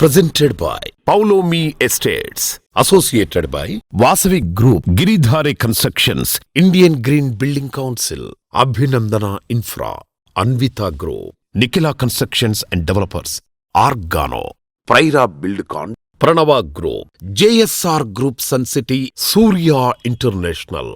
presented by Paulomi Estates, associated by Vasavi Group, Giridhare Constructions, Indian Green Building Council, Abhinandana Infra, Anvita Group, Nikhila Constructions and Developers, Argano, Praira Buildcon, Pranava Group, JSR Group Sun City, Surya International.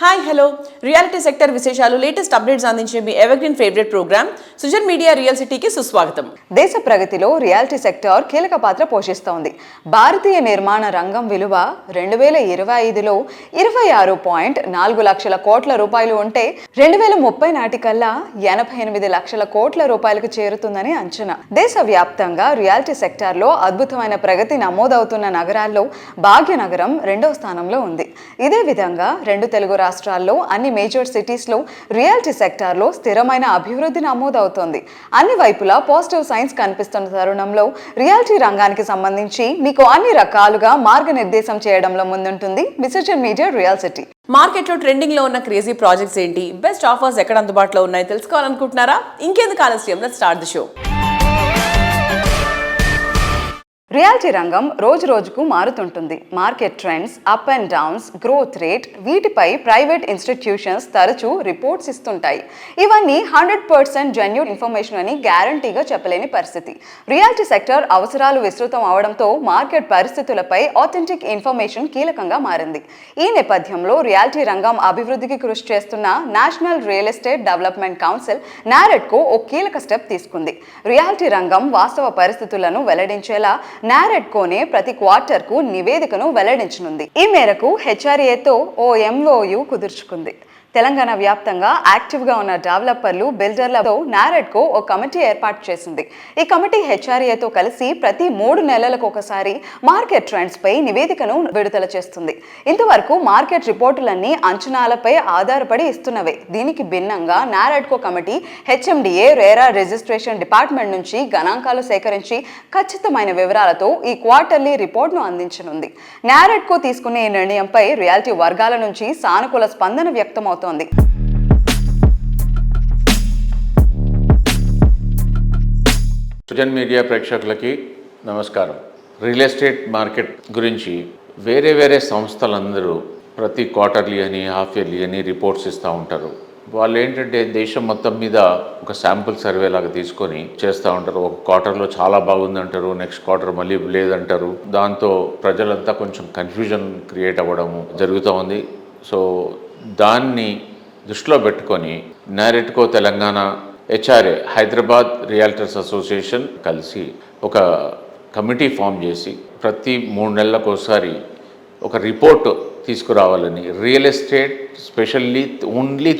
Hi hello reality sector విశేషాలు latest updates అందించే మీ evergreen favourite programme Sujan media real సిటీకి సుస్వాగతం. దేశ ప్రగతిలో reality sector కీలక పాత్ర పోషిస్తోంది. భారతీయ నిర్మాణ రంగం విలువ 2025లో 26.4 లక్షల కోట్ల రూపాయలు ఉంటే 2030 నాటికల్లా 88 లక్షల కోట్ల రూపాయలకు చేరుతుందని అంచనా. దేశవ్యాప్తంగా రియాలిటీ సెక్టార్లో అద్భుతమైన ప్రగతి నమోదవుతున్న నగరాల్లో భాగ్యనగరం 2వ స్థానంలో ఉంది. ఇదే విధంగా రెండు తెలుగు రాష్ట్రాల్లో అన్ని మేజర్ సిటీస్లో రియాలిటీ సెక్టార్లో స్థిరమైన అభివృద్ధి నమోదవుతోంది. అన్ని వైపులా పాజిటివ్ సైన్స్ కనిపిస్తున్న తరుణంలో రియాలిటీ రంగానికి సంబంధించి మీకు అన్ని రకాలుగా మార్గనిర్దేశం చేయడంలో ముందుంటుంది సుజన్ మీడియా రియల్ సిటీ. మార్కెట్లో ట్రెండింగ్ లో ఉన్న క్రేజీ ప్రాజెక్ట్స్ ఏంటి, బెస్ట్ ఆఫర్స్ ఎక్కడ అందుబాటులో ఉన్నాయో తెలుసుకోవాలనుకుంటున్నారా? ఇంకెందుకు ఆలస్యం, let's start the show. Reality రంగం రోజు రోజుకు మారుతుంటుంది. Market trends, up and downs, growth rate, వీటిపై ప్రైవేట్ ఇన్స్టిట్యూషన్స్ తరచూ రిపోర్ట్స్ ఇస్తుంటాయి. ఇవన్నీ 100% జెన్యూన్ ఇన్ఫర్మేషన్ అని గ్యారంటీగా చెప్పలేని పరిస్థితి. రియాలిటీ సెక్టర్ అవసరాలు విస్తృతం అవడంతో మార్కెట్ పరిస్థితులపై ఆథెంటిక్ ఇన్ఫర్మేషన్ కీలకంగా మారింది. ఈ నేపథ్యంలో రియాలిటీ రంగం అభివృద్ధికి కృషి చేస్తున్న national real estate development council NAREDCO ఓ కీలక స్టెప్ తీసుకుంది. రియాలిటీ రంగం వాస్తవ పరిస్థితులను వెల్లడించేలా నారెడ్కోనే ప్రతి క్వార్టర్కు నివేదికను వెల్లడించనుంది. ఈ మేరకు హెచ్ఆర్ఏతో ఓ MOU కుదుర్చుకుంది. తెలంగాణ వ్యాప్తంగా యాక్టివ్గా ఉన్న డెవలపర్లు, బిల్డర్లతో నారెడ్కో ఓ కమిటీ ఏర్పాటు చేసింది. ఈ కమిటీ హెచ్ఆర్ఏతో కలిసి ప్రతి 3 నెలలకు ఒకసారి మార్కెట్ ట్రెండ్స్ పై నివేదికను విడుదల చేస్తుంది. ఇంతవరకు మార్కెట్ రిపోర్టులన్నీ అంచనాలపై ఆధారపడి ఇస్తున్నవే. దీనికి భిన్నంగా NAREDCO committee HMDA RERA registration department నుంచి గణాంకాలు సేకరించి ఖచ్చితమైన వివరాలతో ఈ క్వార్టర్లీ రిపోర్ట్ను అందించనుంది. నారెడ్కో తీసుకునే ఈ నిర్ణయంపై రియాలిటీ వర్గాల నుంచి సానుకూల స్పందన వ్యక్తమవుతుంది. సుజన్ మీడియా ప్రేక్షకులకి నమస్కారం. రియల్ ఎస్టేట్ మార్కెట్ గురించి వేరే సంస్థలందరూ ప్రతి క్వార్టర్లీ అని, హాఫ్ ఇయర్లీ అని రిపోర్ట్స్ ఇస్తూ ఉంటారు. వాళ్ళు ఏంటంటే దేశం మొత్తం మీద ఒక శాంపుల్ సర్వే లాగా తీసుకొని చేస్తూ ఉంటారు. ఒక క్వార్టర్లో చాలా బాగుందంటారు, నెక్స్ట్ క్వార్టర్ మళ్ళీ లేదంటారు. దాంతో ప్రజలంతా కొంచెం కన్ఫ్యూజన్ క్రియేట్ అవ్వడము జరుగుతూ ఉంది. సో దాన్ని దృష్టిలో పెట్టుకొని NAREDCO Telangana, HRA Hyderabad realtors association కలిసి ఒక కమిటీ ఫామ్ చేసి ప్రతి 3 నెలలకు ఒకసారి ఒక రిపోర్ట్ తీసుకురావాలని, real estate specially only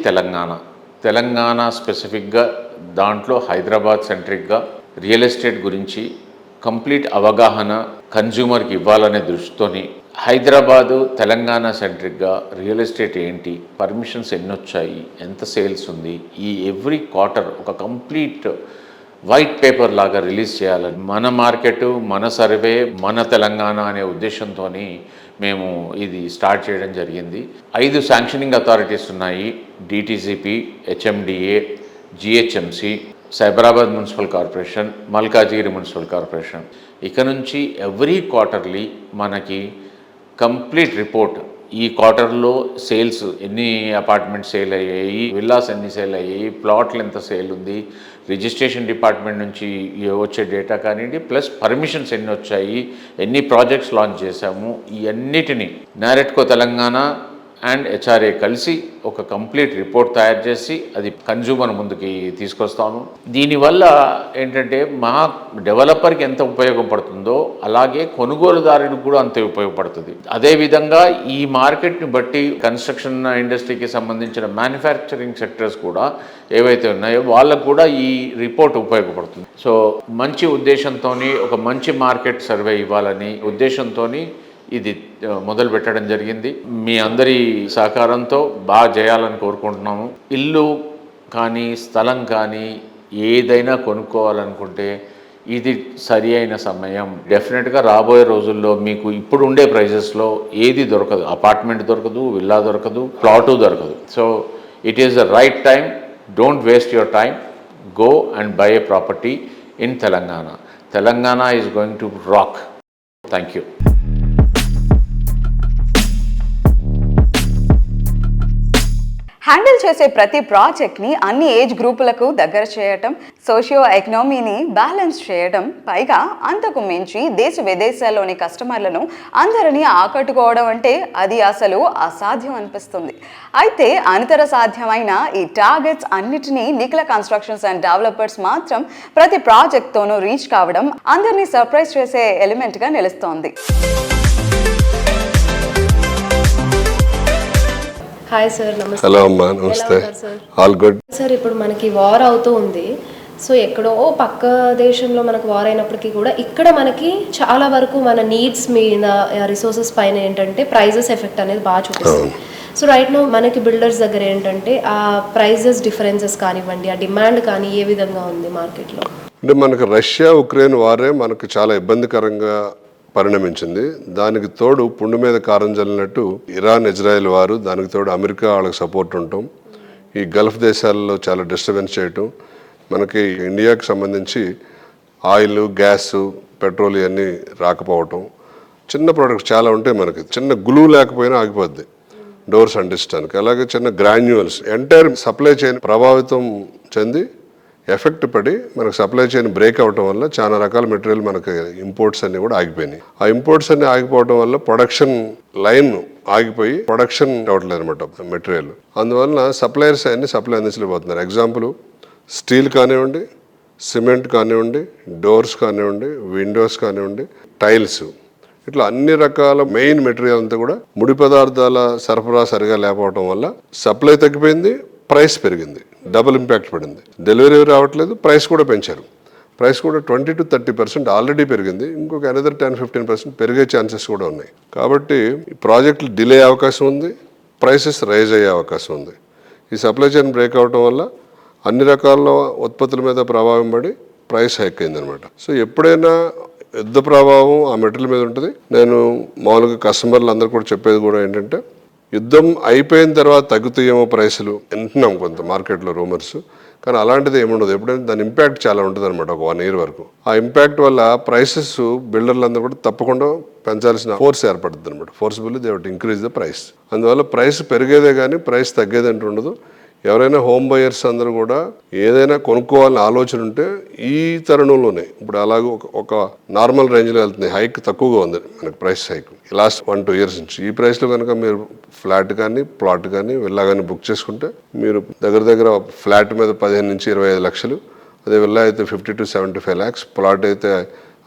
Telangana స్పెసిఫిక్గా, దాంట్లో హైదరాబాద్ సెంట్రిక్గా రియల్ ఎస్టేట్ గురించి కంప్లీట్ అవగాహన కన్జ్యూమర్కి ఇవ్వాలనే దృష్టితోని హైదరాబాదు, తెలంగాణ సెంట్రిక్గా రియల్ ఎస్టేట్ ఏంటి, పర్మిషన్స్ ఎన్ని వచ్చాయి, ఎంత సేల్స్ ఉంది, ఈ ఎవ్రీ క్వార్టర్ ఒక కంప్లీట్ వైట్ పేపర్ లాగా రిలీజ్ చేయాలని మన మార్కెట్, మన సర్వే, మన తెలంగాణ అనే ఉద్దేశంతో మేము ఇది స్టార్ట్ చేయడం జరిగింది. 5 శాంక్షనింగ్ అథారిటీస్ ఉన్నాయి. DTCP, HMDA, GHMC, Cyberabad municipal corporation, Malkajgiri municipal corporation. ఇక నుంచి ఎవ్రీ క్వార్టర్లీ మనకి కంప్లీట్ రిపోర్ట్, ఈ క్వార్టర్లో సేల్స్ ఎన్ని అపార్ట్మెంట్స్ సేల్ అయ్యాయి, విల్లాస్ ఎన్ని సేల్ అయ్యాయి, ప్లాట్లు ఎంత సేల్ ఉంది, రిజిస్ట్రేషన్ డిపార్ట్మెంట్ నుంచి వచ్చే డేటా కానివ్వండి, ప్లస్ పర్మిషన్స్ ఎన్ని వచ్చాయి, ఎన్ని ప్రాజెక్ట్స్ లాంచ్ చేశాము, ఈ అన్నిటినీ నారెడ్కో తెలంగాణ అండ్ HRA కలిసి ఒక కంప్లీట్ రిపోర్ట్ తయారు చేసి అది కన్జ్యూమర్ ముందుకి తీసుకొస్తాను. దీనివల్ల ఏంటంటే మా డెవలపర్కి ఎంత ఉపయోగపడుతుందో అలాగే కొనుగోలుదారుడికి కూడా అంతే ఉపయోగపడుతుంది. అదేవిధంగా ఈ మార్కెట్ని బట్టి కన్స్ట్రక్షన్ ఇండస్ట్రీకి సంబంధించిన మ్యానుఫ్యాక్చరింగ్ సెక్టర్స్ కూడా ఏవైతే ఉన్నాయో వాళ్ళకు కూడా ఈ రిపోర్ట్ ఉపయోగపడుతుంది. సో మంచి ఉద్దేశంతో ఒక మంచి మార్కెట్ సర్వే ఇవ్వాలని ఉద్దేశంతో ఇది మొదలు పెట్టడం జరిగింది. మీ అందరి సహకారంతో బాగా చేయాలని కోరుకుంటున్నాము. ఇల్లు కానీ, స్థలం కానీ ఏదైనా కొనుక్కోవాలనుకుంటే ఇది సరి అయిన సమయం. డెఫినెట్గా రాబోయే రోజుల్లో మీకు ఇప్పుడు ఉండే ప్రైజెస్లో ఏది దొరకదు, అపార్ట్మెంట్ దొరకదు, విల్లా దొరకదు, ప్లాటు దొరకదు. So it is the right time. Don't waste your time. go and buy a property in Telangana. Telangana is going to rock. Thank you. Handle చేసే ప్రతి ప్రాజెక్ట్ని అన్ని ఏజ్ గ్రూపులకు దగ్గర చేయటం, సోషియో ఎకనామీని బ్యాలెన్స్ చేయడం, పైగా అంతకు మించి దేశ విదేశాల్లోని కస్టమర్లను అందరినీ ఆకట్టుకోవడం అంటే అది అసలు అసాధ్యం అనిపిస్తుంది. అయితే అనితర సాధ్యమైన ఈ టార్గెట్స్ అన్నిటినీ నిఖిల కన్స్ట్రక్షన్స్ అండ్ డెవలపర్స్ మాత్రం ప్రతి ప్రాజెక్ట్తోనూ రీచ్ కావడం అందరినీ సర్ప్రైజ్ చేసే ఎలిమెంట్గా నిలుస్తోంది. హాయ్ సార్, నమస్తే. హలో అమ్మా, నమస్తే. ఆల్ గుడ్ సార్, ఇప్పుడు మనకి వార్ అవుతూ ఉంది. సో ఎక్కడో పక్క దేశంలో మనకు వార్ అయినప్పటికీ కూడా ఇక్కడ మనకి చాలా వరకు మన నీడ్స్ మీద, రిసోర్సెస్ పైన ఏంటంటే ప్రైజెస్ ఎఫెక్ట్ అనేది బాగా చూపిస్తుంది. సో రైట్ నో మనకి బిల్డర్స్ దగ్గర ఏంటంటే ఆ ప్రైజెస్ డిఫరెన్సెస్ కానివ్వండి, ఆ డిమాండ్ కానీ ఏ విధంగా ఉంది మార్కెట్లో? అంటే మనకు రష్యా ఉక్రెయిన్ వారే మనకు చాలా ఇబ్బందికరంగా పరిణమించింది. దానికి తోడు పుండు మీద కారం జల్లినట్టు ఇరాన్ ఇజ్రాయెల్ వారు, దానికి తోడు అమెరికా వాళ్ళకి సపోర్ట్ ఉండటం, ఈ గల్ఫ్ దేశాల్లో చాలా డిస్టర్బెన్స్ చేయటం, మనకి ఇండియాకి సంబంధించి ఆయిల్, గ్యాస్, పెట్రోల్ ఇవన్నీ రాకపోవటం, చిన్న ప్రోడక్ట్స్ చాలా ఉంటాయి మనకి, చిన్న గ్లూ లేకపోయినా ఆగిపోద్ది డోర్స్ అంటించడానికి. అలాగే చిన్న గ్రాన్యువల్స్, ఎంటైర్ సప్లై చైన్ ప్రభావితం చెంది ఎఫెక్ట్ పడి మనకు సప్లై చైన్ బ్రేక్ అవటం వల్ల చాలా రకాల మెటీరియల్ మనకి ఇంపోర్ట్స్ అన్ని కూడా ఆగిపోయినాయి. ఆ ఇంపోర్ట్స్ అన్ని ఆగిపోవడం వల్ల ప్రొడక్షన్ లైన్ ఆగిపోయి ప్రొడక్షన్ అవ్వట్లేదు అనమాట మెటీరియల్. అందువల్ల సప్లయర్స్ అన్ని సప్లై అందించలేకపోతున్నారు. ఎగ్జాంపుల్ స్టీల్ కానివ్వండి, సిమెంట్ కానివ్వండి, డోర్స్ కానివ్వండి, విండోస్ కానివ్వండి, టైల్స్, ఇట్లా అన్ని రకాల మెయిన్ మెటీరియల్ అంతా కూడా ముడి పదార్థాల సరఫరా సరిగా లేకపోవడం వల్ల సప్లై తగ్గిపోయింది, ప్రైస్ పెరిగింది, డబుల్ ఇంపాక్ట్ పడింది. డెలివరీ రావట్లేదు, ప్రైస్ కూడా పెంచారు. ప్రైస్ కూడా 20 to 30% ఆల్రెడీ పెరిగింది, ఇంకొక అనదర్ 10-15% పెరిగే ఛాన్సెస్ కూడా ఉన్నాయి. కాబట్టి ప్రాజెక్టులు డిలే అయ్యే అవకాశం ఉంది, ప్రైసెస్ రైజ్ అయ్యే అవకాశం ఉంది. ఈ సప్లై చైన్ బ్రేక్ అవడం వల్ల అన్ని రకాల ఉత్పత్తుల మీద ప్రభావం పడి ప్రైస్ హైక్ అయిందనమాట. సో ఎప్పుడైనా యుద్ధ ప్రభావం ఆ మెటీరియల్ మీద ఉంటుంది. నేను మామూలుగా కస్టమర్లు అందరూ కూడా చెప్పేది కూడా ఏంటంటే, యుద్ధం అయిపోయిన తర్వాత తగ్గుతాయేమో ప్రైసులు వింటున్నాం కొంత మార్కెట్లో రూమర్స్, కానీ అలాంటిది ఏముండదు. ఎప్పుడైనా దాని ఇంపాక్ట్ చాలా ఉంటుంది అనమాట, ఒక 1 year వరకు. ఆ ఇంపాక్ట్ వల్ల ప్రైసెస్ బిల్డర్లందరూ కూడా తప్పకుండా పెంచాల్సిన ఫోర్స్ ఏర్పడుతుంది అనమాట. Forcefully they would increase the price. అందువల్ల ప్రైస్ పెరిగేదే కానీ ప్రైస్ తగ్గేది అంటూ ఉండదు. ఎవరైనా హోమ్ బయర్స్ అందరూ కూడా ఏదైనా కొనుక్కోవాలని ఆలోచన ఉంటే ఈ తరుణంలోనే, ఇప్పుడు అలాగే ఒక నార్మల్ రేంజ్లో వెళ్తుంది, హైక్ తక్కువగా ఉంది మనకి ప్రైస్ హైక్ లాస్ట్ 1-2 years నుంచి. ఈ ప్రైస్లో కనుక మీరు ఫ్లాట్ కానీ ప్లాట్ కానీ విల్లా కానీ బుక్ చేసుకుంటే మీరు దగ్గర ఫ్లాట్ మీద 15 నుంచి 25 లక్షలు, అదే విల్లా అయితే 50 to 75 lakhs, ప్లాట్ అయితే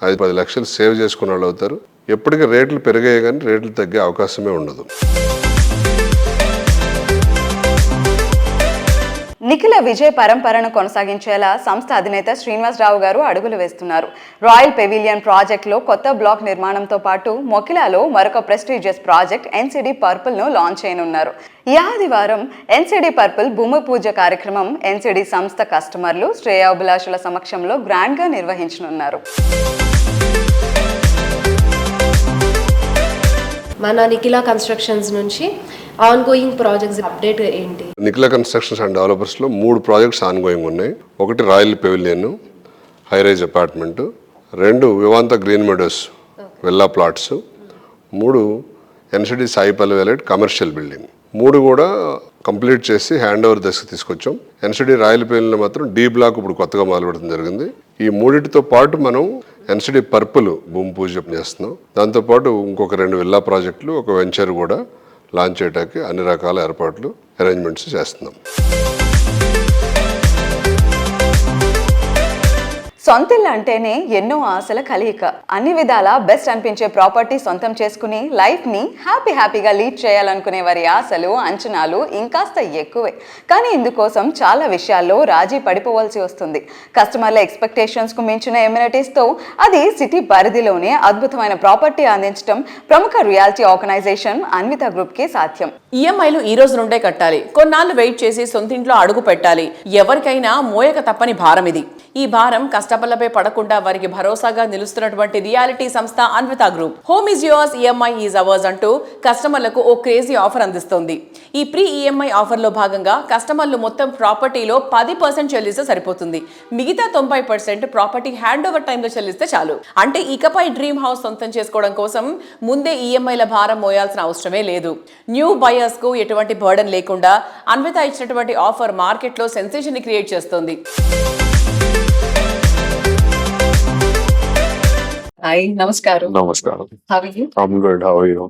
5-10 లక్షలు సేవ్ చేసుకున్న వాళ్ళు అవుతారు. ఎప్పటికీ రేట్లు పెరిగాయి కానీ రేట్లు తగ్గే అవకాశమే ఉండదు. నిఖిల విజయ్ పరంపరను కొనసాగించేలా సంస్థ అధినేత శ్రీనివాసరావు గారు అడుగులు వేస్తున్నారు. రాయల్ పెవిలియన్ ప్రాజెక్టులో కొత్త బ్లాక్ నిర్మాణంతో పాటు మొకిలాలో మరొక ప్రెస్టీజియస్ ప్రాజెక్ట్ ఎన్సిడి పర్పుల్ను లాంచ్ చేయనున్నారు. ఈ ఆదివారం ఎన్సిడి పర్పుల్ భూమి పూజ కార్యక్రమం ఎన్సిడి సంస్థ కస్టమర్లు, శ్రేయోభిలాషుల సమక్షంలో గ్రాండ్గా నిర్వహించనున్నారు. మన నిఖిల కన్స్ట్రక్షన్స్ నుంచి ఆన్ గోయింగ్ ప్రాజెక్ట్స్ అప్డేట్ ఏంటి? నిఖిల కన్స్ట్రక్షన్స్ అండ్ డెవలపర్స్లో 3 ప్రాజెక్ట్స్ ఆన్ గోయింగ్ ఉన్నాయి. 1 royal pavilion high rise apartment, 2 Vivanta green meadows villa plots, 3 NCD Sai Pallavi elite commercial building. 3 కూడా కంప్లీట్ చేసి హ్యాండ్ ఓవర్ దశకు తీసుకొచ్చాం. ఎన్సిడి రాయల్ పెవిలియన్లో మాత్రం డి బ్లాక్ ఇప్పుడు కొత్తగా మొదలుపెట్టడం జరిగింది. ఈ 3టితో పాటు మనం ఎన్సిడి పర్పుల్ భూమి పూజ చేస్తున్నాం. దాంతోపాటు ఇంకొక 2 విల్లా ప్రాజెక్టులు, ఒక వెంచర్ కూడా లాంచ్ చేయడానికి అన్ని రకాల ఏర్పాట్లు, అరేంజ్మెంట్స్ చేస్తున్నాం. సొంతిల్లు అంటేనే ఎన్నో ఆశల కలయిక. అన్ని విధాలా బెస్ట్ అనిపించే ప్రాపర్టీ సొంతం చేసుకుని లైఫ్ని హ్యాపీగా లీడ్ చేయాలనుకునే వారి ఆశలు, అంచనాలు ఇంకాస్త ఎక్కువే. కానీ ఇందుకోసం చాలా విషయాల్లో రాజీ పడిపోవాల్సి వస్తుంది. కస్టమర్ల ఎక్స్పెక్టేషన్స్కు మించిన ఎమ్యూనిటీస్తో అది సిటీ పరిధిలోనే అద్భుతమైన ప్రాపర్టీ అందించడం ప్రముఖ రియాలిటీ ఆర్గనైజేషన్ అన్విత గ్రూప్కి సాధ్యం. ఈఎంఐలు ఈ రోజు నుండే కట్టాలి. కొన్నాళ్ళు వెయిట్ చేసి సొంతింట్లో అడుగు పెట్టాలి. ఎవరికైనా మోయక తప్పని భారం ఇది. ఈ భారం కస్టమర్లపై పడకుండా వారికి భరోసాగా నిలుస్తున్నటువంటి రియాలిటీ సంస్థ Anvita group. Home is yours, EMI is ours అంటూ కస్టమర్లకు ఓ క్రేజీ ఆఫర్ అందిస్తోంది. ఈ ప్రీ ఈఎంఐ ఆఫర్లో భాగంగా కస్టమర్లు మొత్తం ప్రాపర్టీలో 10% చెల్లిస్తే సరిపోతుంది. మిగతా 90% ప్రాపర్టీ హ్యాండ్ ఓవర్ టైంలో చెల్లిస్తే చాలు. అంటే ఇకపై డ్రీమ్ హౌస్ సొంతం చేసుకోవడం కోసం ముందే ఈఎంఐల భారం మోయాల్సిన అవసరమే లేదు. న్యూ బయర్స్ కు ఎటువంటి బర్డన్ లేకుండా అన్విత ఇచ్చినటువంటి ఆఫర్ మార్కెట్ లో సెన్సేషన్ ని క్రియేట్ చేస్తుంది. Hi, namaskaram. నమస్కారం. How are you? I'm good. How are you?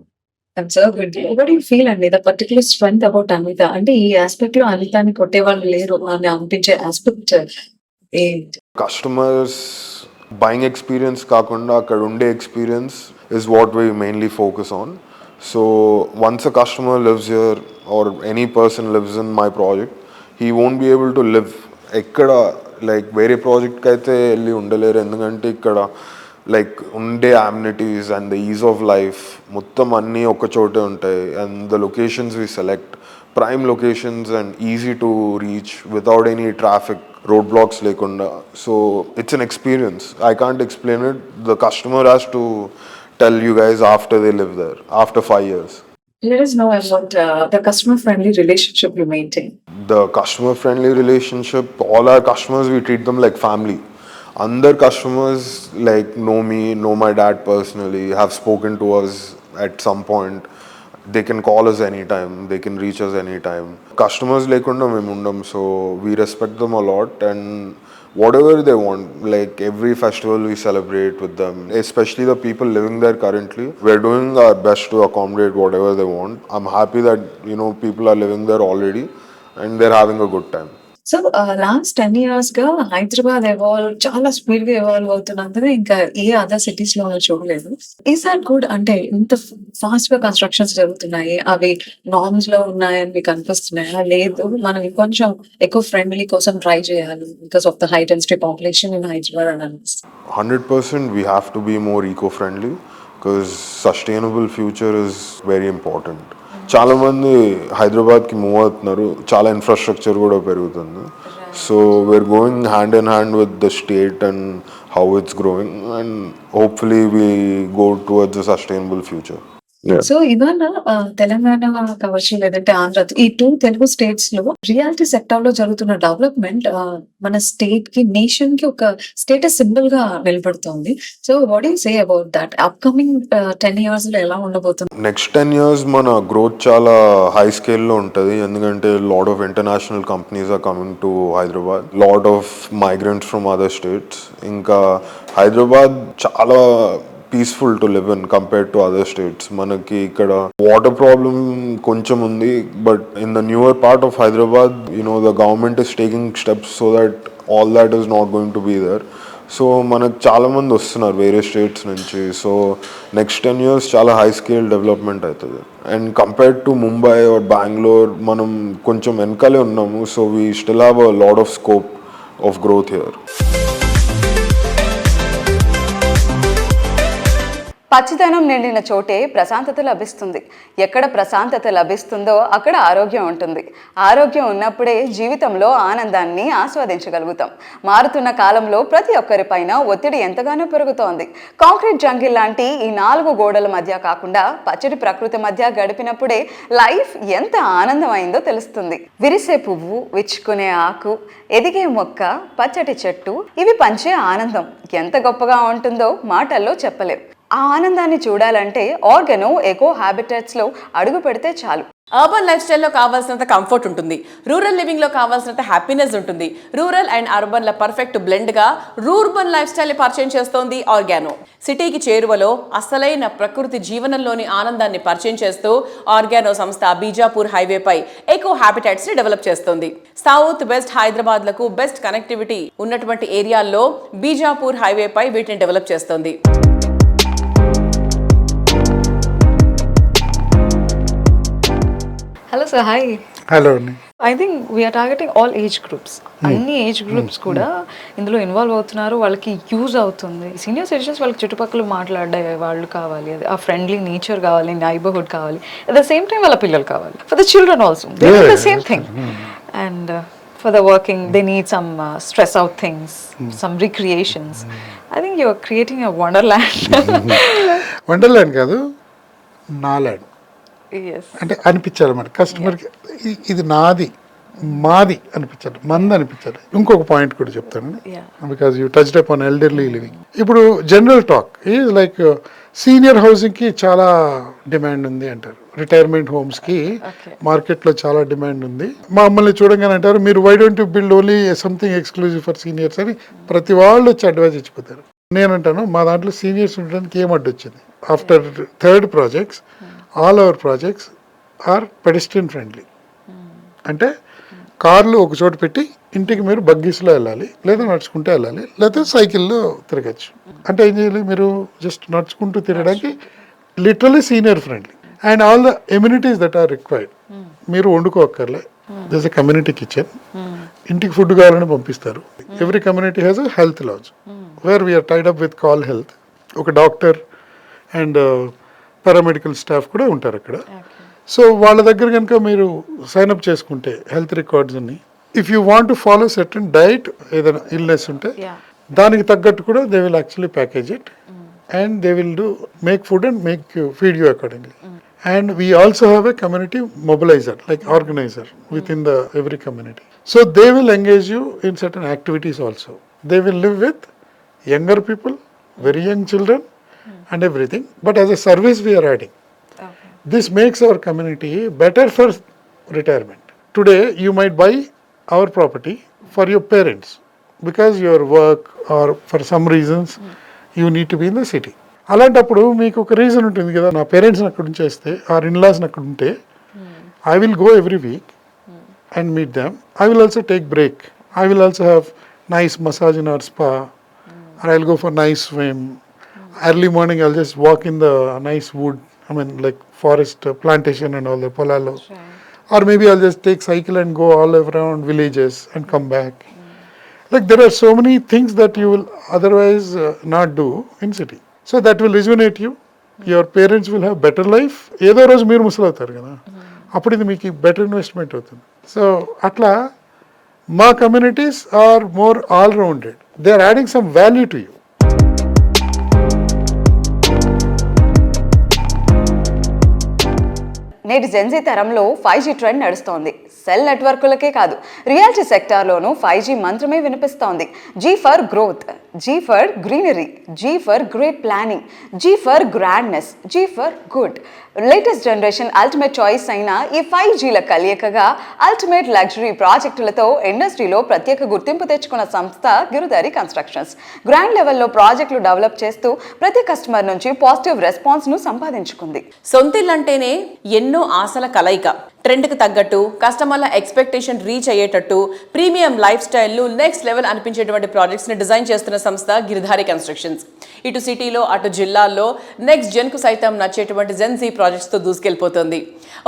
I'm so good. What do you feel అండి the particular strength about Anvita? అంటే ఈ ఆస్పెక్ట్ లో అన్వితాని కొట్టేవాళ్ళు లేరు అని అనిపించే ఆస్పెక్ట్ ఏంటి? కస్టమర్స్ బయింగ్ ఎక్స్పీరియన్స్ కాకుండా అక్కడ ఉండే experience is what we mainly focus on. So once a customer lives here or any person lives in my project, he won't be able to live ఎక్కడ like వేరే ప్రాజెక్ట్కి అయితే వెళ్ళి ఉండలేరు. ఎందుకంటే ఇక్కడ లైక్ ఉండే amenities and the ease of life మొత్తం అన్నీ ఒక చోటే ఉంటాయి. And the locations we select prime locations and easy to reach without any traffic road blocks లేకుండా. So it's an experience. I can't explain it. The customer has to tell you guys after they live there, after 5 years. Let us know about the customer friendly relationship you maintain. The customer friendly relationship, all our customers, we treat them like family. Other customers like know me, know my dad personally, have spoken to us at some point. They can call us anytime, they can reach us anytime. Customers lekunda mem undam, so we respect them a lot, and whatever they want, like every festival we celebrate with them, especially the people living there currently. We're doing our best to accommodate whatever they want. I'm happy that people are living there already and they're having a good time. So last 10 years గా Hyderabad evolve చాలా speed గా evolve అవుతున్నందుకు ఇంకా ఏ other cities లో చూడలేదు. Is that good? అంటే ఇంత fast గా constructions జరుగుతున్నాయి, అవి నార్మ్స్ లో ఉన్నాయని మీకు అనిపిస్తున్నాయా? లేదు, మనం ఇంకొంచెం ఎక్కువ ఫ్రెండ్లీ కోసం ట్రై చేయాలి because of the high density population in Hyderabad అని అనిపిస్తుంది. 100% we have to be more eco-friendly because sustainable future is very important. చాలా మంది హైదరాబాద్కి మూవ్ అవుతున్నారు, చాలా ఇన్ఫ్రాస్ట్రక్చర్ కూడా పెరుగుతుంది. So we're going hand in hand with the state and how it's growing and hopefully we go towards a sustainable future. So ఇవాళ తెలంగాణ కావచ్చు లేదంటే ఆంధ్ర, ఈ 2 తెలుగు స్టేట్స్ లో రియాలిటీ సెక్టర్ లో జరుగుతున్న డెవలప్మెంట్ మన స్టేట్ కి, నేషన్ కి ఒక స్టేటస్ సింబల్ గా నిలబడుతోంది. So what do you say about that? Upcoming 10 years లో ఎలా ఉండబోతుంది? నెక్స్ట్ 10 years మన గ్రోత్ చాలా హై స్కేల్లో ఉంటుంది. ఎందుకంటే lot of international companies are coming to Hyderabad, lot of migrants from other states. ఇంకా హైదరాబాద్ చాలా peaceful to live in compared to other states. మనకి ఇక్కడ వాటర్ ప్రాబ్లం కొంచెం ఉంది, but in the newer part of Hyderabad the government is taking steps so that all that is not going to be there. So మనకు చాలా మంది వస్తున్నారు వేరే states నుంచి. సో నెక్స్ట్ 10 years చాలా హై స్కేల్ డెవలప్మెంట్ అవుతుంది. And compared to Mumbai or Bengaluru మనం కొంచెం వెనకాలే ఉన్నాము. So we still have a lot of scope of growth here. పచ్చిదనం నిండిన చోటే ప్రశాంతత లభిస్తుంది. ఎక్కడ ప్రశాంతత లభిస్తుందో అక్కడ ఆరోగ్యం ఉంటుంది. ఆరోగ్యం ఉన్నప్పుడే జీవితంలో ఆనందాన్ని ఆస్వాదించగలుగుతాం. మారుతున్న కాలంలో ప్రతి ఒక్కరిపైన ఒత్తిడి ఎంతగానో పెరుగుతోంది. కాంక్రీట్ జంగిల్ లాంటి ఈ 4 గోడల మధ్య కాకుండా పచ్చడి ప్రకృతి మధ్య గడిపినప్పుడే లైఫ్ ఎంత ఆనందమైందో తెలుస్తుంది. విరిసే పువ్వు, విచ్చుకునే ఆకు, ఎదిగే మొక్క, పచ్చటి చెట్టు, ఇవి పంచే ఆనందం ఎంత గొప్పగా ఉంటుందో మాటల్లో చెప్పలేం. ఆ ఆనందాన్ని చూడాలంటే ఆర్గానో ఎకో హ్యాబిటాట్స్ లో అడుగు పెడితే చాలు. అర్బన్ లైఫ్ స్టైల్లో కావాల్సినంత కంఫర్ట్ ఉంటుంది, రూరల్ లివింగ్ లో కావాల్సినంత హ్యాపీనెస్ ఉంటుంది. రూరల్ అండ్ అర్బన్ ల పర్ఫెక్ట్ బ్లెండ్ గా రూర్బన్ లైఫ్ స్టైల్ పరిచయం చేస్తోంది ఆర్గానో. సిటీకి చేరువలో అసలైన ప్రకృతి జీవనంలోని ఆనందాన్ని పరిచయం చేస్తూ ఆర్గానో సంస్థ బీజాపూర్ హైవేపై ఎకో హ్యాబిటాట్స్ ని డెవలప్ చేస్తోంది. సౌత్ వెస్ట్ హైదరాబాద్ లకు బెస్ట్ కనెక్టివిటీ ఉన్నటువంటి ఏరియాల్లో బీజాపూర్ హైవేపై వీటిని డెవలప్ చేస్తోంది. Hello sir, hi. Hello. I think we are targeting all age groups. అన్ని ఏజ్ గ్రూప్స్ కూడా ఇందులో ఇన్వాల్వ్ అవుతున్నారు, వాళ్ళకి యూజ్ అవుతుంది. సీనియర్ సిటిజన్స్ వాళ్ళకి చుట్టుపక్కల మాట్లాడే వాళ్ళు కావాలి, అది ఆ ఫ్రెండ్లీ నేచర్ కావాలి, నైబర్హుడ్ కావాలి, అట్ ద సేమ్ టైం వాళ్ళ పిల్లలు కావాలి. For the children also they the same thing. And for the working, they need some stress out things, some recreations. I think you're creating a wonderland. Wonderland కాదు, నా land Yes. అంటే అనిపించాలి మన కస్టమర్కి, ఇది నాది మాది అనిపించాలి, మంది అనిపించాలి. ఇంకొక పాయింట్ కూడా చెప్తాను, because you touched upon elderly living. ఇప్పుడు general talk is like senior హౌసింగ్కి చాలా డిమాండ్ ఉంది అంటారు, రిటైర్మెంట్ హోమ్స్కి మార్కెట్లో చాలా డిమాండ్ ఉంది. మమ్మల్ని చూడగానే అంటారు, మీరు why don't you build only something exclusive for seniors అని ప్రతి వాళ్ళు వచ్చి అడ్వైజ్ ఇచ్చిపోతారు. నేనంటాను, మా దాంట్లో సీనియర్స్ ఉండడానికి ఏం అడ్డు వచ్చింది? After 3rd projects all our projects are pedestrian friendly. అంటే కార్లు ఒక చోట పెట్టి ఇంటికి మీరు బగ్గీస్లో వెళ్ళాలి, లేదా నడుచుకుంటూ వెళ్ళాలి, లేదా సైకిల్లో తిరగచ్చు. అంటే ఏం చేయాలి, మీరు జస్ట్ నడుచుకుంటూ తిరగడానికి literally senior friendly and all the amenities that are required. మీరు వండుకోక్కర్లే, దిస్ ఎ కమ్యూనిటీ కిచెన్, ఇంటికి ఫుడ్ కావాలని పంపిస్తారు. Every community has a health lodge where we're tied up with call health. ఒక డాక్టర్ అండ్ పారామెడికల్ స్టాఫ్ కూడా ఉంటారు అక్కడ. So వాళ్ళ దగ్గర కనుక మీరు సైన్అప్ చేసుకుంటే హెల్త్ రికార్డ్స్ అన్ని, if you want to follow certain diet, ఏదైనా ఇల్నెస్ ఉంటే దానికి తగ్గట్టు కూడా they will actually package it and they will do make food and make you feed you accordingly. And we also have a community mobilizer, like organizer within the every community. So they will engage you in certain activities also. They will live with younger people, very young children and everything. But as a service we are adding. This makes our community better for retirement. Today you might buy our property for your parents because your work or for some reasons you need to be in the city. అలాంటప్పుడు మీకు ఒక reason ఉంటుంది కదా, నా పేరెంట్స్ని అక్కడ ఉంచేస్తే, are ఇన్లాస్ని అక్కడ ఉంటే, I will go every week and meet them. I will also take break. I will also have nice massage in our spa, or I will go for nice swim. Early morning I will just walk in the nice wood, I mean like forest plantation and all the పొలాల్లో. Or maybe I'll just take cycle and go all around villages and come back. Like there are so many things that you will otherwise not do in city. So that will rejuvenate you. Your parents will have better life. ఏదో రోజు మీరు ముసలవుతారు కదా, అప్పుడు ఇది మీకు better investment అవుతుంది. So అట్లా మా communities are more all rounded. They are adding some value to you. నేటి జెన్జీ తరంలో 5G ట్రెండ్ నడుస్తోంది. సెల్ నెట్వర్కులకే కాదు, రియాలిటీ సెక్టార్లోనూ 5G మంత్రమే వినిపిస్తోంది. G for growth, G for greenery, G for great planning, G for grandness, G for good. Latest generation ultimate choice అయిన ఈ 5Gల కలయికగా ultimate luxury ప్రాజెక్టులతో ఇండస్ట్రీలో ప్రత్యేక గుర్తింపు తెచ్చుకున్న సంస్థ గిరిధారి కన్స్ట్రక్షన్స్. గ్రాండ్ లెవెల్లో ప్రాజెక్టులు డెవలప్ చేస్తూ ప్రతి కస్టమర్ నుంచి పాజిటివ్ రెస్పాన్స్ను సంపాదించుకుంది. సొంతిల్లంటేనే ఎన్నో ఆశల కలయిక. ట్రెండ్కి తగ్గట్టు, కస్టమర్ల ఎక్స్పెక్టేషన్ రీచ్ అయ్యేటట్టు, ప్రీమియం లైఫ్ స్టైల్ను నెక్స్ట్ లెవెల్ అనిపించేటువంటి ప్రాజెక్ట్స్ని డిజైన్ చేస్తున్న సంస్థ గిరిధారి కన్స్ట్రక్షన్స్. ఇటు సిటీలో అటు జిల్లాల్లో నెక్స్ట్ జెన్కు సైతం నచ్చేటువంటి జెన్జీ ప్రాజెక్ట్స్తో దూసుకెళ్లిపోతుంది.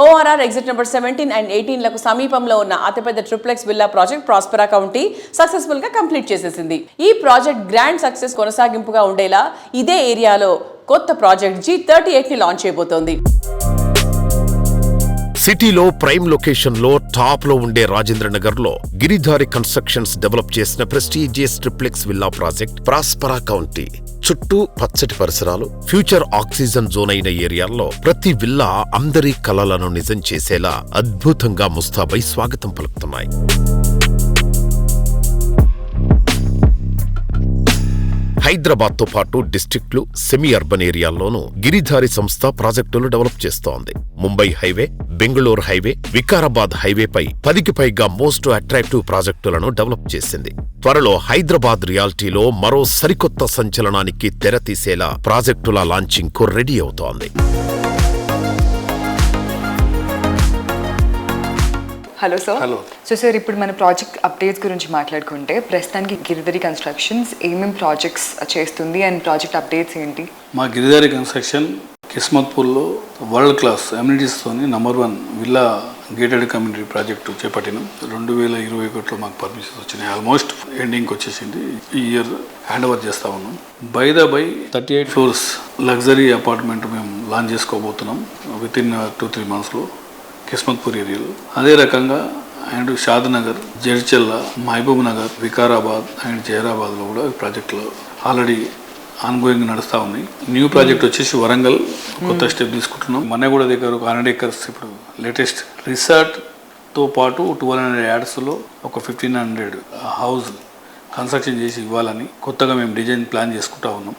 ORR ఎగ్జిట్ నెంబర్ 17 and 18లకు సమీపంలో ఉన్న అతిపెద్ద triplex villa project Prospera county సక్సెస్ఫుల్గా కంప్లీట్ చేసేసింది. ఈ ప్రాజెక్ట్ గ్రాండ్ సక్సెస్ కొనసాగింపుగా ఉండేలా ఇదే ఏరియాలో కొత్త ప్రాజెక్ట్ G38ని లాంచ్ చేయబోతోంది. సిటీలో ప్రైమ్ లొకేషన్ లో టాప్ లో ఉండే రాజేంద్ర నగర్ లో గిరిధారి కన్స్ట్రక్షన్స్ డెవలప్ చేసిన prestigious triplex villa project ప్రాస్పరా county. చుట్టూ పచ్చటి పరిసరాలు, ఫ్యూచర్ ఆక్సిజన్ జోన్ అయిన ఏరియాల్లో ప్రతి విల్లా అందరి కలలను నిజం చేసేలా అద్భుతంగా ముస్తాబై స్వాగతం పలుకుతున్నాయి. హైదరాబాద్ తో పాటు డిస్ట్రిక్ట్లు, సెమీ అర్బన్ ఏరియాల్లోనూ గిరిధారి సంస్థ ప్రాజెక్టులు డెవలప్ చేస్తోంది. ముంబై హైవే, బెంగళూరు హైవే, వికారాబాద్ హైవేపై 10కి పైగా మోస్ట్ అట్రాక్టివ్ ప్రాజెక్టులను డెవలప్ చేసింది. త్వరలో హైదరాబాద్ రియాలిటీలో మరో సరికొత్త సంచలనానికి తెరతీసేలా ప్రాజెక్టుల లాంచింగ్ కు రెడీ అవుతోంది. Hello sir. Hello. So sir, ఇప్పుడు మన ప్రాజెక్ట్ అప్డేట్స్ గురించి మాట్లాడుకుంటే ప్రస్తుతానికి గిరిధారి కన్స్ట్రక్షన్స్ ఏమేమి ప్రాజెక్ట్స్ చేస్తుంది అండ్ ప్రాజెక్ట్ అప్డేట్స్ ఏంటి? మా గిరిధారి కన్స్ట్రక్షన్ కిస్మత్పూర్లో వరల్డ్ క్లాస్ అమ్యూనిటీస్తో #1 విల్లా గేటెడ్ కమ్యూనిటీ ప్రాజెక్టు చేపట్టినాం. 2021లో మాకు పర్మిషన్స్ వచ్చినాయి. ఆల్మోస్ట్ ఎండింగ్కి వచ్చేసింది. ఈ ఇయర్ హ్యాండ్ ఓవర్ చేస్తూ ఉన్నాం. బై 38 floors లగ్జరీ అపార్ట్మెంట్ మేము లాంచ్ చేసుకోబోతున్నాం విత్ ఇన్ 2-3 monthsలో కిస్మత్పూర్ ఏరియాలో. అదే రకంగా and Shadnagar, Jadcherla, Mahabubnagar, Vikarabad and జహీరాబాద్లో కూడా ఈ ప్రాజెక్టులు ఆల్రెడీ ఆన్గోయింగ్ నడుస్తూ ఉన్నాయి. న్యూ ప్రాజెక్ట్ వచ్చేసి వరంగల్ కొత్త స్టెప్ తీసుకుంటున్నాం. మన్నెగూడ దగ్గర ఒక 100 acres ఇప్పుడు లేటెస్ట్ రిసార్ట్తో పాటు 1200 యార్డ్స్లో ఒక 1500 హౌస్ కన్స్ట్రక్షన్ చేసి ఇవ్వాలని కొత్తగా మేము డిజైన్ ప్లాన్ చేసుకుంటా ఉన్నాం.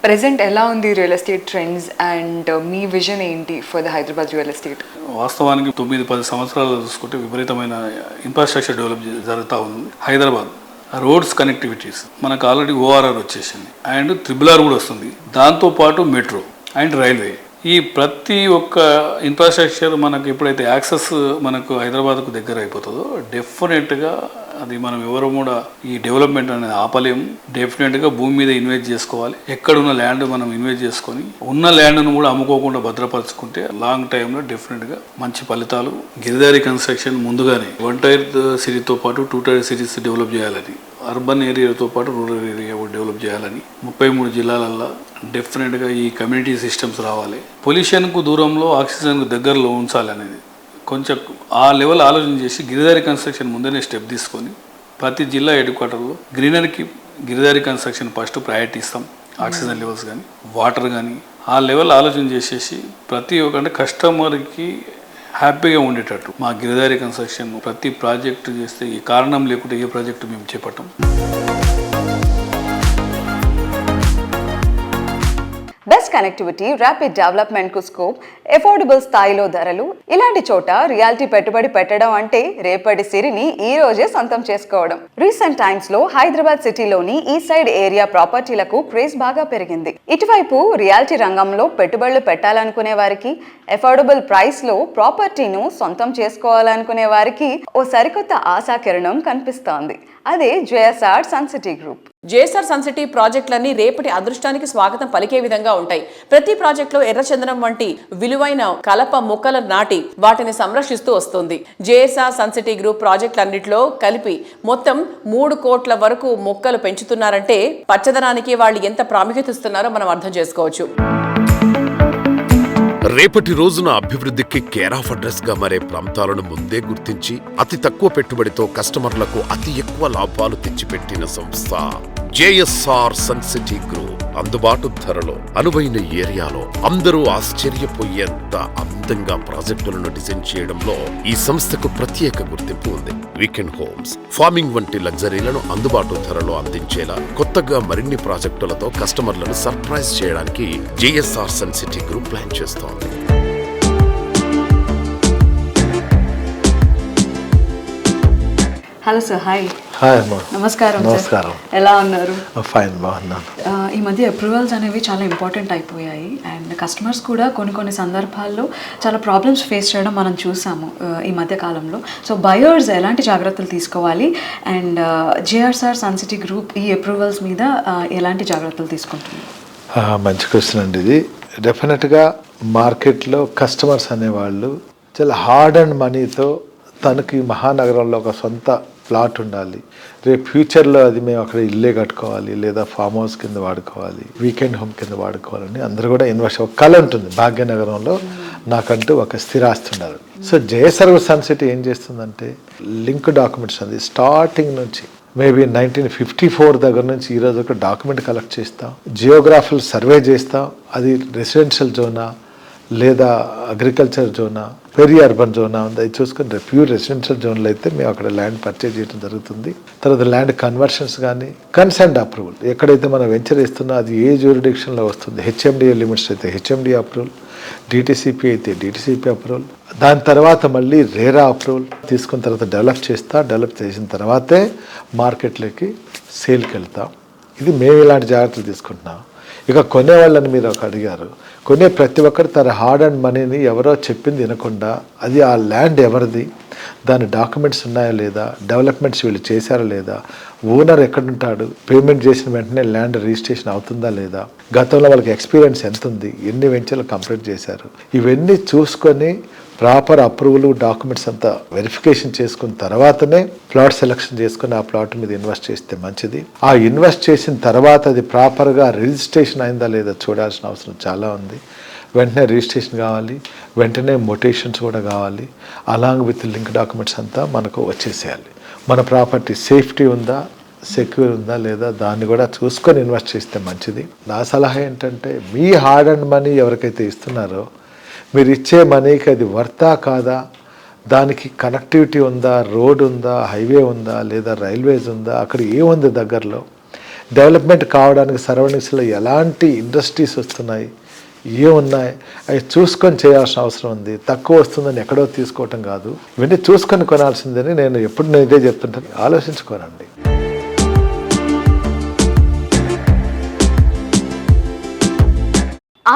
ప్రెసెంట్ ఎలా ఉంది రియల్ ఎస్టేట్ ట్రెండ్స్ అండ్ మీ విజన్ ఏంటి for the Hyderabad real estate? వాస్తవానికి 9-10 సంవత్సరాలు చూసుకుంటే విపరీతమైన ఇన్ఫ్రాస్ట్రక్చర్ డెవలప్ జరుగుతూ ఉంది. హైదరాబాద్ రోడ్స్ కనెక్టివిటీస్ మనకు ఆల్రెడీ ఓఆర్ఆర్ వచ్చేసింది అండ్ RRR కూడా వస్తుంది. దాంతోపాటు మెట్రో అండ్ రైల్వే, ఈ ప్రతి ఒక్క ఇన్ఫ్రాస్ట్రక్చర్ మనకు ఎప్పుడైతే యాక్సెస్ మనకు హైదరాబాద్కు దగ్గర అయిపోతుందో డెఫినెట్గా అది మనం ఎవరు కూడా ఈ డెవలప్మెంట్ అనేది ఆపలేము. డెఫినెట్గా భూమి మీద ఇన్వెస్ట్ చేసుకోవాలి. ఎక్కడున్న ల్యాండ్ మనం ఇన్వెస్ట్ చేసుకొని ఉన్న ల్యాండ్ను కూడా అమ్ముకోకుండా భద్రపరచుకుంటే లాంగ్ టైంలో డెఫినెట్గా మంచి ఫలితాలు. గిరిదారి కన్స్ట్రక్షన్ ముందుగానే 1 tier సిటీతో పాటు 2 tier సిటీస్ డెవలప్ చేయాలని, అర్బన్ ఏరియాతో పాటు రూరల్ ఏరియా కూడా డెవలప్ చేయాలని 33 జిల్లాలల్లో డెఫినెట్గా ఈ కమ్యూనిటీ సిస్టమ్స్ రావాలి. పొల్యూషన్కు దూరంలో ఆక్సిజన్కు దగ్గరలో ఉంచాలనేది కొంచెం ఆ లెవెల్ ఆలోచన చేసి గిరిదారి కన్స్ట్రక్షన్ ముందనే స్టెప్ తీసుకొని ప్రతి జిల్లా హెడ్ క్వార్టర్లో గిరిదారి కన్స్ట్రక్షన్ ఫస్ట్ ప్రయారిటీ ఇస్తాం. ఆక్సిజన్ లెవెల్స్ కానీ వాటర్ కానీ ఆ లెవెల్ ఆలోచన చేసేసి ప్రతి ఒక్క అంటే కస్టమర్కి హ్యాపీగా ఉండేటట్టు మా గిరిదారి కన్స్ట్రక్షన్ ప్రతి ప్రాజెక్టు చేస్తే ఈ కారణం లేకుంటే ఏ ప్రాజెక్టు మేము చేపట్టాం. బెస్ట్ కనెక్టివిటీ, ర్యాపిడ్ డెవలప్మెంట్ కు స్కోప్, ఎఫోర్డబుల్ స్థాయిలో ధరలు, ఇలాంటి చోట రియాలిటీ పెట్టుబడి పెట్టడం అంటే రేపటి సిరిని ఈ రోజే సొంతం చేసుకోవడం. రీసెంట్ టైమ్స్ లో హైదరాబాద్ సిటీలోని ఈ సైడ్ ఏరియా ప్రాపర్టీలకు క్రేజ్ బాగా పెరిగింది. ఇటువైపు రియాలిటీ రంగంలో పెట్టుబడులు పెట్టాలనుకునే వారికి, ఎఫోర్డబుల్ ప్రైస్ లో ప్రాపర్టీను సొంతం చేసుకోవాలనుకునే వారికి ఓ సరికొత్త ఆశాకిరణం కనిపిస్తోంది. అదే JSR sun city group. JSR sun city ప్రాజెక్టులన్నీ రేపటి అదృష్టానికి స్వాగతం పలికే విధంగా ఉంటాయి. ప్రతి ప్రాజెక్టులో ఎర్రచందనం వంటి విలువైన కలప మొక్కలు నాటి వాటిని సంరక్షిస్తూ వస్తుంది. JSR సన్ సిటీ గ్రూప్ ప్రాజెక్టులన్నింటిలో కలిపి మొత్తం 3 కోట్ల వరకు మొక్కలు పెంచుతున్నారంటే పచ్చదనానికి వాళ్ళు ఎంత ప్రాముఖ్యత ఇస్తున్నారో మనం అర్థం చేసుకోవచ్చు. రేపటి రోజున అభివృద్ధికి కేర్ ఆఫ్ అడ్రస్ గా మారే ప్రాంతాలను ముందే గుర్తించి అతి తక్కువ పెట్టుబడితో కస్టమర్లకు అతి ఎక్కువ లాభాలు తెచ్చిపెట్టిన సంస్థ JSR సన్ సిటీ గ్రూప్. అందుబాటు ధరలో అనువైన ఏరియాలో అందరూ ఆశ్చర్యపోయేంత అందంగా ప్రాజెక్టులను డిజైన్ చేయడంలో ఈ సంస్థకు ప్రత్యేక గుర్తింపు ఉంది. వీకెండ్ హోమ్స్, ఫార్మింగ్ వంటి లగ్జరీలను అందుబాటు ధరలో అందించేలా కొత్తగా మరిన్ని ప్రాజెక్టులతో కస్టమర్లను సర్ప్రైజ్ చేయడానికి JSR sun city group plan చేస్తోంది. Hello sir, hi. హాయ్ అమ్మా. నమస్కారం. నమస్కారం. ఎలా ఉన్నారు? ఫైన్, బాగున్నాను. ఈ మధ్య అప్రూవల్స్ అనేవి చాలా ఇంపార్టెంట్ అయిపోయాయి అండ్ కస్టమర్స్ కూడా కొన్ని సందర్భాల్లో చాలా ప్రాబ్లమ్స్ ఫేస్ చేయడం మనం చూసాము ఈ మధ్య కాలంలో. సో బయర్స్ ఎలాంటి జాగ్రత్తలు తీసుకోవాలి and JSR sun city group ఈ అప్రూవల్స్ మీద ఎలాంటి జాగ్రత్తలు తీసుకుంటుంది? మంచి క్వశ్చన్ అండి ఇది. డెఫినెట్గా మార్కెట్లో కస్టమర్స్ అనేవాళ్ళు చాలా హార్డ్ అండ్ మనీతో తనకి మహానగరంలో ఒక సొంత ప్లాట్ ఉండాలి, రేపు ఫ్యూచర్లో అది మేము అక్కడ ఇల్లే కట్టుకోవాలి లేదా ఫామ్ హౌస్ కింద వాడుకోవాలి, వీకెండ్ హోమ్ కింద వాడుకోవాలని అందరూ కూడా ఇన్వెస్ట్ ఒక కళ ఉంటుంది. భాగ్యనగరంలో నాకంటూ ఒక స్థిరాస్తి ఉండాలి. సో JSR సన్ సిటీ ఏం చేస్తుందంటే లింక్ డాక్యుమెంట్స్ అది స్టార్టింగ్ నుంచి మేబీ 1954 దగ్గర నుంచి ఈరోజు ఒక డాక్యుమెంట్ కలెక్ట్ చేస్తాం, జియోగ్రాఫికల్ సర్వే చేస్తాం, అది రెసిడెన్షియల్ జోనా లేదా agriculture Zona, very urban Zona ఉంది, అది చూసుకుని ప్యూర్ రెసిడెన్షియల్ జోన్లో అయితే మేము అక్కడ ల్యాండ్ పర్చేజ్ చేయడం జరుగుతుంది. తర్వాత ల్యాండ్ కన్వర్షన్స్ కానీ కన్సెంట్ అప్రూవల్, ఎక్కడైతే మనం వెంచర్ ఇస్తున్నా అది ఏ జ్యూరిడిక్షన్లో వస్తుంది, HMDA లిమిట్స్ అయితే HMDA అప్రూవల్, DTCP అయితే DTCP అప్రూవల్, దాని తర్వాత మళ్ళీ RERA అప్రూవల్ తీసుకున్న తర్వాత డెవలప్ చేసిన తర్వాతే మార్కెట్లోకి సేల్కి వెళ్తాం. ఇది మేము ఇలాంటి జాగ్రత్తలు తీసుకుంటున్నాం. ఇక కొనేవాళ్ళని మీరు ఒక అడిగారు, కొనే ప్రతి ఒక్కరు తన హార్డ్ అండ్ మనీని ఎవరో చెప్పింది వినకుండా అది ఆ ల్యాండ్ ఎవరిది, దాని డాక్యుమెంట్స్ ఉన్నాయా లేదా, డెవలప్మెంట్స్ వీళ్ళు చేశారా లేదా, ఓనర్ ఎక్కడుంటాడు, పేమెంట్ చేసిన వెంటనే ల్యాండ్ రిజిస్ట్రేషన్ అవుతుందా లేదా, గతంలో వాళ్ళకి ఎక్స్పీరియన్స్ ఎంత ఉంది, ఎన్ని వెంచర్లు కంప్లీట్ చేశారు, ఇవన్నీ చూసుకొని ప్రాపర్ అప్రూవల్ డాక్యుమెంట్స్ అంతా వెరిఫికేషన్ చేసుకున్న తర్వాతనే ప్లాట్ సెలెక్షన్ చేసుకుని ఆ ప్లాట్ మీద ఇన్వెస్ట్ చేస్తే మంచిది. ఆ ఇన్వెస్ట్ చేసిన తర్వాత అది ప్రాపర్గా రిజిస్ట్రేషన్ అయిందా లేదా చూడాల్సిన అవసరం చాలా ఉంది. వెంటనే రిజిస్ట్రేషన్ కావాలి, వెంటనే మొటేషన్స్ కూడా కావాలి, అలాంగ్ విత్ లింక్ డాక్యుమెంట్స్ అంతా మనకు వచ్చేసేయాలి. మన ప్రాపర్టీ సేఫ్టీ ఉందా, సెక్యూర్ ఉందా లేదా దాన్ని కూడా చూసుకొని ఇన్వెస్ట్ చేస్తే మంచిది. నా సలహా ఏంటంటే మీ హార్డ్ అండ్ మనీ ఎవరికైతే ఇస్తున్నారో మీరు ఇచ్చే మనీకి అది వర్తా కాదా, దానికి కనెక్టివిటీ ఉందా, రోడ్ ఉందా, హైవే ఉందా, లేదా రైల్వేస్ ఉందా, అక్కడ ఏముంది దగ్గరలో, డెవలప్మెంట్ కావడానికి సరౌండింగ్స్లో ఎలాంటి ఇండస్ట్రీస్ వస్తున్నాయి, ఏమున్నాయి, అవి చూసుకొని చేయాల్సిన అవసరం ఉంది. తక్కువ వస్తుందని ఎక్కడో తీసుకోవటం కాదు, ఇవన్నీ చూసుకొని కొనాల్సిందని నేను ఇదే చెప్తుంటాను. ఆలోచించుకోనండి.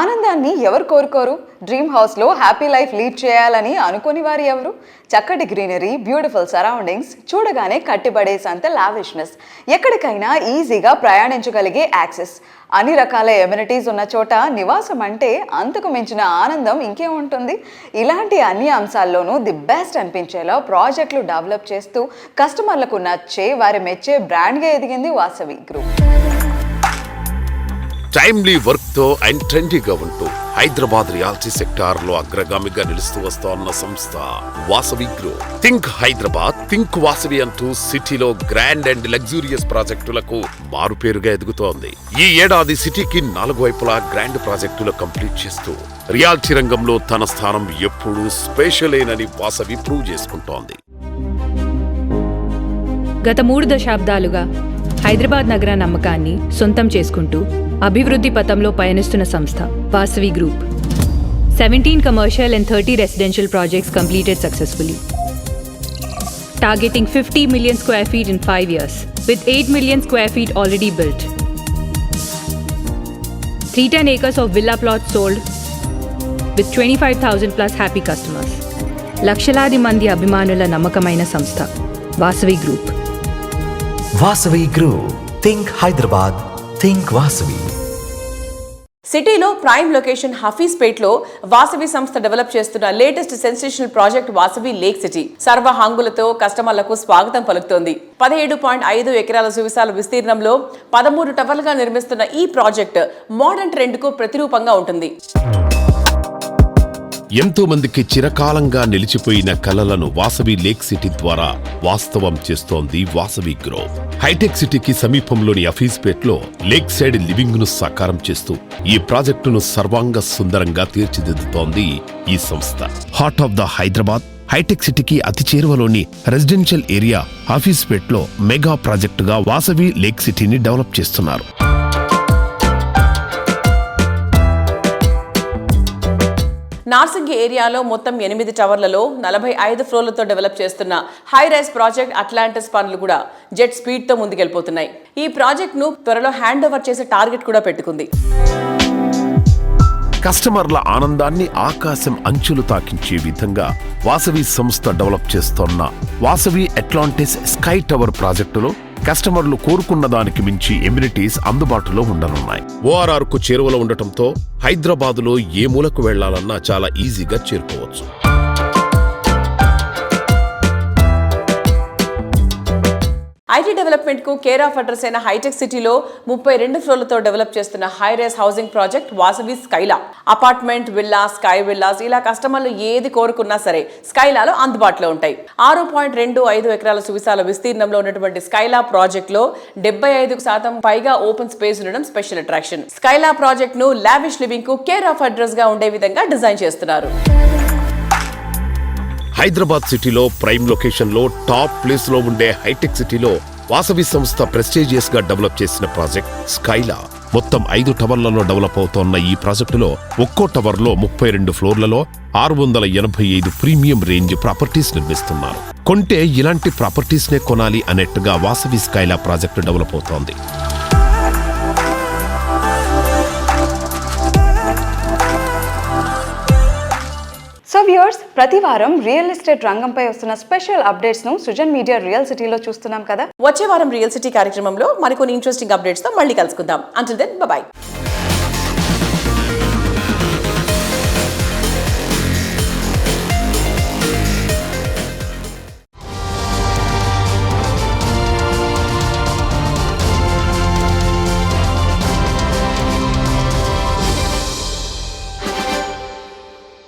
ఆనందాన్ని ఎవరు కోరుకోరు? డ్రీమ్ హౌస్లో హ్యాపీ లైఫ్ లీడ్ చేయాలని అనుకుని వారు ఎవరు? చక్కటి గ్రీనరీ, బ్యూటిఫుల్ సరౌండింగ్స్, చూడగానే కట్టిబడేసంత లావిష్నెస్, ఎక్కడికైనా ఈజీగా ప్రయాణించగలిగే యాక్సెస్, అన్ని రకాల ఎమ్యూనిటీస్ ఉన్న చోట నివాసం అంటే అంతకు మించిన ఆనందం ఇంకేముంటుంది? ఇలాంటి అన్ని అంశాల్లోనూ ది బెస్ట్ అనిపించేలా ప్రాజెక్టులు డెవలప్ చేస్తూ కస్టమర్లకు నచ్చే, వారి మెచ్చే బ్రాండ్గా ఎదిగింది వాసవి గ్రూప్. టైమ్లీ వర్క్ తో అండ్ ట్రెండీగా ఉంటూ హైదరాబాద్ రియాలిటీ సెక్టార్ లో అగ్రగామిగా నిలుస్తూ వస్తోన్న సంస్థ Vasavi group. Think Hyderabad, think Vasavi అంటూ సిటీలో గ్రాండ్ అండ్ లగ్జూరియస్ ప్రాజెక్టులకు మారుపేరుగా ఎదుగుతోంది. ఈ ఏడాది సిటీకి 4 వైపులా గ్రాండ్ ప్రాజెక్టులు కంప్లీట్ చేస్తూ రియాలిటీ రంగంలో తన స్థానం ఎప్పుడూ స్పెషలేనని వాసవి ప్రూవ్ చేసుకుంటోంది. గత 3 దశాబ్దాలుగా హైదరాబాద్ నగర నమ్మకాన్ని సొంతం చేసుకుంటూ అభివృద్ధి పథంలో పయనిస్తున్న సంస్థ Vasavi group. 17 commercial and 30 residential projects completed successfully, targeting 50 million square feet in 5 years, with 8 million square feet already built. 310 acres of villa plots sold, with 25,000 plus happy customers. లక్షలాది మంది అభిమానుల నమ్మకమైన సంస్థ Vasavi group. Vasavi group. Think Hyderabad, think Vasavi. సిటీలో prime location హఫీజ్పేట్లో Vasavi సంస్థ develop చేస్తున్న latest sensational project Vasavi lake city సర్వ హంగులతో కస్టమర్లకు స్వాగతం పలుకుతోంది. 17.5 ఎకరాల సువిశాల విస్తీర్ణంలో 13 టవర్లుగా నిర్మిస్తున్న ఈ ప్రాజెక్ట్ మోడర్న్ ట్రెండ్ కు ప్రతిరూపంగా ఉంటుంది. ఎంతో మందికి చిరకాలంగా నిలిచిపోయిన కలలను వాసవి లేక్ సిటీ ద్వారా వాస్తవం చేస్తోంది వాసవి గ్రూప్. హైటెక్ సిటీకి సమీపంలోని హఫీజ్పేట్లో లేక్ సైడ్ లివింగ్ ను సాకారం చేస్తూ ఈ ప్రాజెక్టును సర్వాంగ సుందరంగా తీర్చిదిద్దుతోంది ఈ సంస్థ. హార్ట్ ఆఫ్ ద హైదరాబాద్ హైటెక్ సిటీకి అతి చేరువలోని రెసిడెన్షియల్ ఏరియా హఫీజ్పేట్లో మెగా ప్రాజెక్టుగా వాసవి లేక్ సిటీని డెవలప్ చేస్తున్నారు. నార్సింగి ఏరియాలో మొత్తం 8 టవర్లలో 45 ఫ్లోర్లతో డెవలప్ చేస్తున్న హై రైజ్ ప్రాజెక్ట్ అట్లాంటిస్ పనులు కూడా జెట్ స్పీడ్ తో ముందుకెళ్లిపోతున్నాయి. ఈ ప్రాజెక్ట్ ను త్వరలో హ్యాండ్ ఓవర్ చేసే టార్గెట్ కూడా పెట్టుకుంది. కస్టమర్ల ఆనందాన్ని ఆకాశం అంచులు తాకించే విధంగా వాసవి సంస్థ డెవలప్ చేస్తోన్న వాసవి అట్లాంటిస్ స్కై టవర్ ప్రాజెక్టులో కస్టమర్లు కోరుకున్న దానికి మించి ఎమ్యూనిటీస్ అందుబాటులో ఉండనున్నాయి. ORR కు చేరువలో ఉండటంతో హైదరాబాదులో ఏ మూలకు వెళ్లాలన్నా చాలా ఈజీగా చేరుకోవచ్చు. ఐటీ డెవలప్మెంట్ కు కేర్ ఆఫ్ అడ్రస్ అయిన హైటెక్ సిటీలో 32 ఫ్లోర్లతో డెవలప్ చేస్తున్న high rise housing project Vasavi Skyla. Apartment, villa, sky villas ఇలా కస్టమర్లు ఏది కోరుకున్నా సరే స్కైలాలో అందుబాటులో ఉంటాయి. 6.25 ఎకరాల సువిశాల విస్తీర్ణంలో ఉన్నటువంటి స్కైలా ప్రాజెక్ట్ లో 75% పైగా ఓపెన్ స్పేస్ ఉండడం స్పెషల్ అట్రాక్షన్. స్కైలా ప్రాజెక్ట్ ను లావిష్ లివింగ్ కు కేర్ ఆఫ్ అడ్రస్ గా ఉండే విధంగా డిజైన్ చేస్తున్నారు. హైదరాబాద్ సిటీలో ప్రైమ్ లొకేషన్ లో టాప్ ప్లేస్ లో ఉండే హైటెక్ సిటీలో వాసవి సంస్థ ప్రెస్టీజియస్ గా డెవలప్ చేసిన ప్రాజెక్ట్ స్కైలా. మొత్తం 5 టవర్లలో డెవలప్ అవుతోన్న ఈ ప్రాజెక్టులో ఒక్కో టవర్లో 32 ఫ్లోర్లలో 685 ప్రీమియం రేంజ్ ప్రాపర్టీస్ నిర్మిస్తున్నారు. కొంటే ఇలాంటి ప్రాపర్టీస్ నే కొనాలి అన్నట్టుగా వాసవి స్కైలా ప్రాజెక్టు డెవలప్ అవుతోంది. సో వ్యూవర్స్, ప్రతి వారం రియల్ ఎస్టేట్ రంగంపై వస్తున్న స్పెషల్ అప్డేట్స్ ను సుజన్ మీడియా రియల్ సిటీలో చూస్తున్నాం కదా. వచ్చే వారం రియల్ సిటీ కార్యక్రమంలో మరికొన్ని ఇంట్రెస్టింగ్ అప్డేట్స్ తో మళ్ళీ కలుసుకుందాం. Until then bye by.